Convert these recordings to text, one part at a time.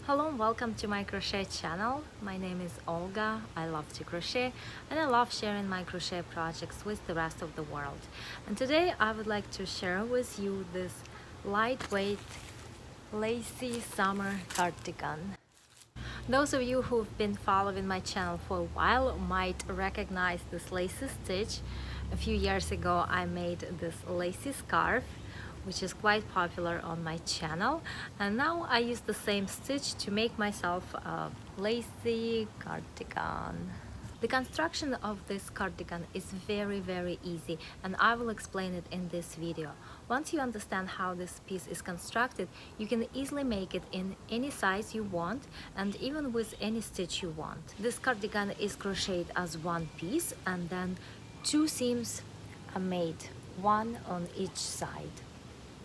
Hello and welcome to my crochet channel. My name is Olga. I love to crochet and I love sharing my crochet projects with the rest of the world. And today I would like to share with you this lightweight lacy summer cardigan. Those of you who've been following my channel for a while might recognize this lacy stitch. A few years ago I made this lacy scarf, which is quite popular on my channel, and now I use the same stitch to make myself a lacy cardigan. The construction of this cardigan is very easy, and I will explain it in this video. Once you understand how this piece is constructed, you can easily make it in any size you want and even with any stitch you want. This cardigan is crocheted as one piece, and then two seams are made, one on each side.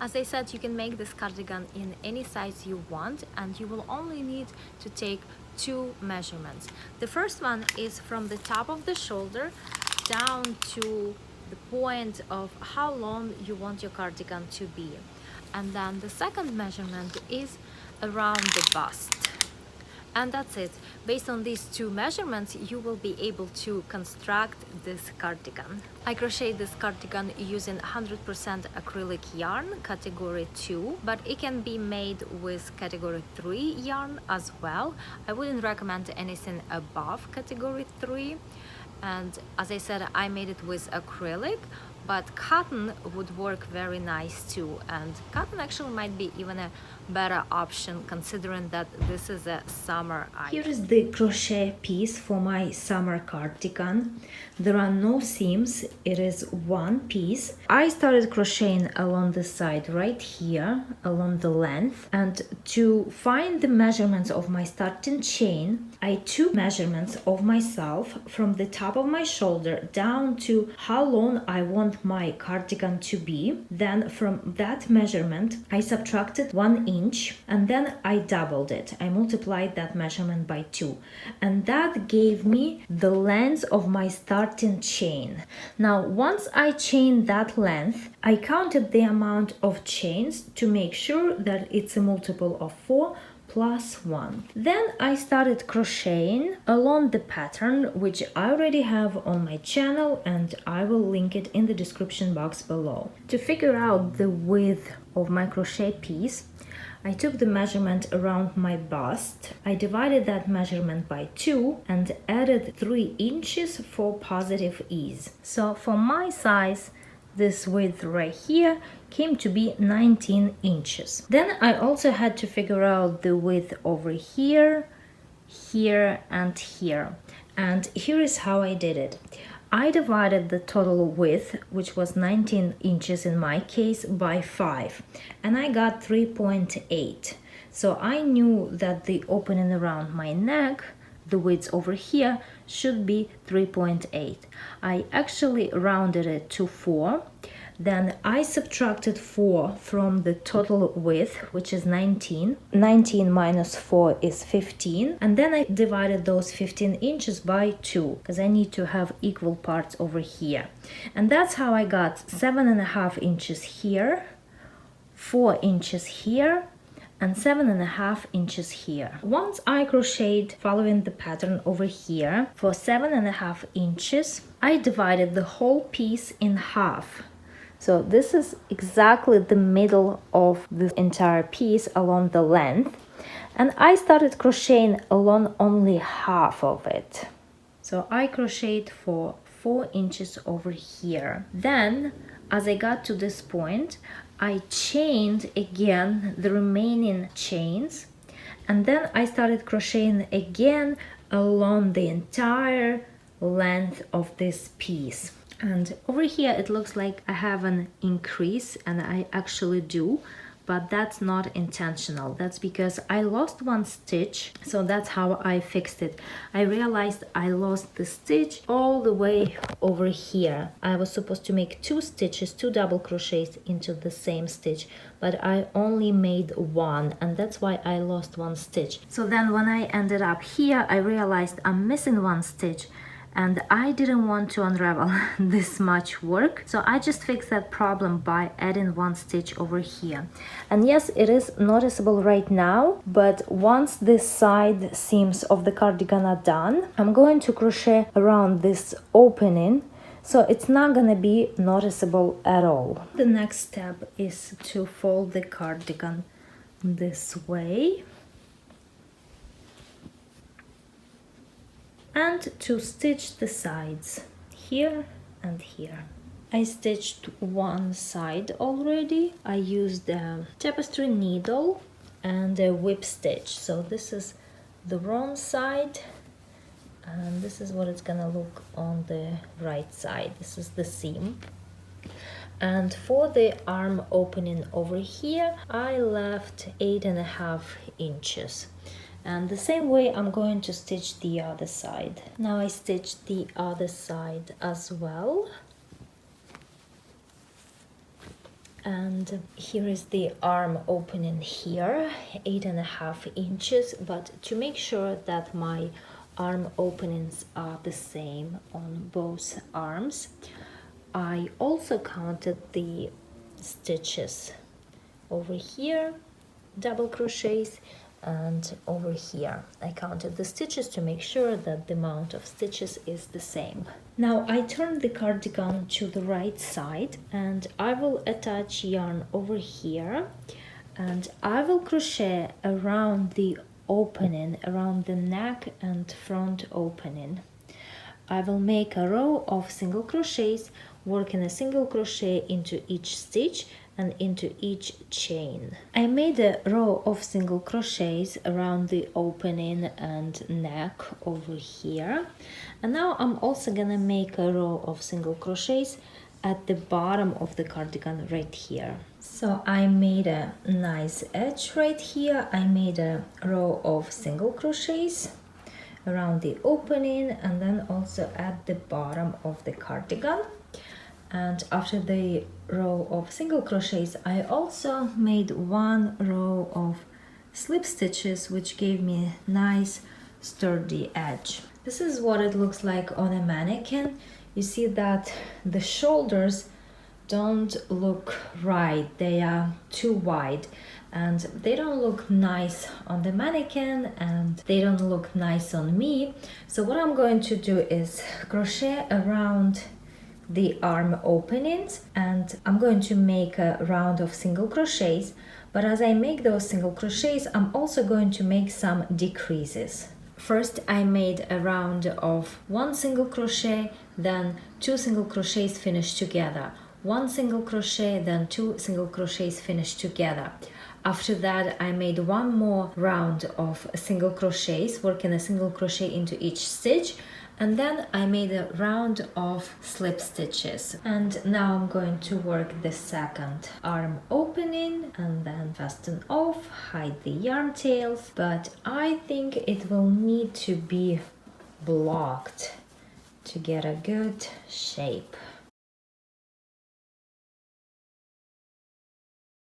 As I said, you can make this cardigan in any size you want, and you will only need to take two measurements. The first one is from the top of the shoulder down to the point of how long you want your cardigan to be. And then the second measurement is around the bust. And that's it. Based on these two measurements, you will be able to construct this cardigan. I crocheted this cardigan using 100% acrylic yarn, category 2, but it can be made with category 3 yarn as well. I wouldn't recommend anything above category 3. And as I said, I made it with acrylic, but cotton would work very nice too, and cotton actually might be even a better option considering that this is a summer item. Here is the crochet piece for my summer cardigan. There are no seams, it is one piece. I started crocheting along the side right here, along the length, and to find the measurements of my starting chain, I took measurements of myself from the top of my shoulder down to how long I want my cardigan to be. Then from that measurement I subtracted 1 inch, and then I doubled it. I multiplied that measurement by 2, and that gave me the length of my starting chain. Now once I chained that length, I counted the amount of chains to make sure that it's a multiple of 4 plus 1. Then I started crocheting along the pattern, which I already have on my channel, and I will link it in the description box below. To figure out the width of my crochet piece, I took the measurement around my bust. I divided that measurement by 2 and added 3 inches for positive ease. So for my size, this width right here came to be 19 inches. Then I also had to figure out the width over here, here, and here. And here is how I did it. I divided the total width, which was 19 inches in my case, by 5, and I got 3.8. So I knew that the opening around my neck, the width over here, should be 3.8. I actually rounded it to 4. Then I subtracted 4 from the total width, which is 19. 19 minus 4 is 15. And then I divided those 15 inches by 2, because I need to have equal parts over here. And that's how I got 7.5 inches here, 4 inches here, and 7.5 inches here. Once I crocheted following the pattern over here for 7.5 inches, I divided the whole piece in half. So this is exactly the middle of the entire piece along the length, and I started crocheting along only half of it. So I crocheted for 4 inches over here. Then as I got to this point, I chained again the remaining chains, and then I started crocheting again along the entire length of this piece. And over here it looks like I have an increase, and I actually do, but that's not intentional. That's because I lost one stitch, so that's how I fixed it. I realized I lost the stitch all the way over here. I was supposed to make 2 stitches, 2 double crochets into the same stitch, but I only made 1, and that's why I lost 1 stitch. So then when I ended up here, I realized I'm missing 1 stitch, and I didn't want to unravel this much work, so I just fixed that problem by adding one stitch over here. And yes, it is noticeable right now, but once this side seams of the cardigan are done, I'm going to crochet around this opening, so it's not gonna be noticeable at all. The next step is to fold the cardigan this way and to stitch the sides here and here. I stitched one side already. I used a tapestry needle and a whip stitch. So this is the wrong side, and this is what it's gonna look on the right side. This is the seam. And for the arm opening over here, I left 8.5 inches. And the same way I'm going to stitch the other side. Now I stitched the other side as well. And here is the arm opening here, 8.5 inches. But to make sure that my arm openings are the same on both arms, I also counted the stitches over here, double crochets, and over here I counted the stitches to make sure that the amount of stitches is the same. Now I turn the cardigan to the right side and I will attach yarn over here, and I will crochet around the opening, around the neck and front opening. I will make a row of single crochets, working a single crochet into each stitch and into each chain. I made a row of single crochets around the opening and neck over here, and now I'm also gonna make a row of single crochets at the bottom of the cardigan right here. So I made a nice edge right here. I made a row of single crochets around the opening and then also at the bottom of the cardigan. And after the row of single crochets, I also made one row of slip stitches, which gave me a nice sturdy edge. This is what it looks like on a mannequin. You see that the shoulders don't look right, they are too wide, and they don't look nice on the mannequin and they don't look nice on me. So what I'm going to do is crochet around the arm openings, and I'm going to make a round of single crochets, but as I make those single crochets, I'm also going to make some decreases. First I made a round of one single crochet, then two single crochets finished together, one single crochet, then two single crochets finished together. After that I made one more round of single crochets, working a single crochet into each stitch, and then I made a round of slip stitches. And now I'm going to work the second arm opening and then fasten off, hide the yarn tails, but I think it will need to be blocked to get a good shape.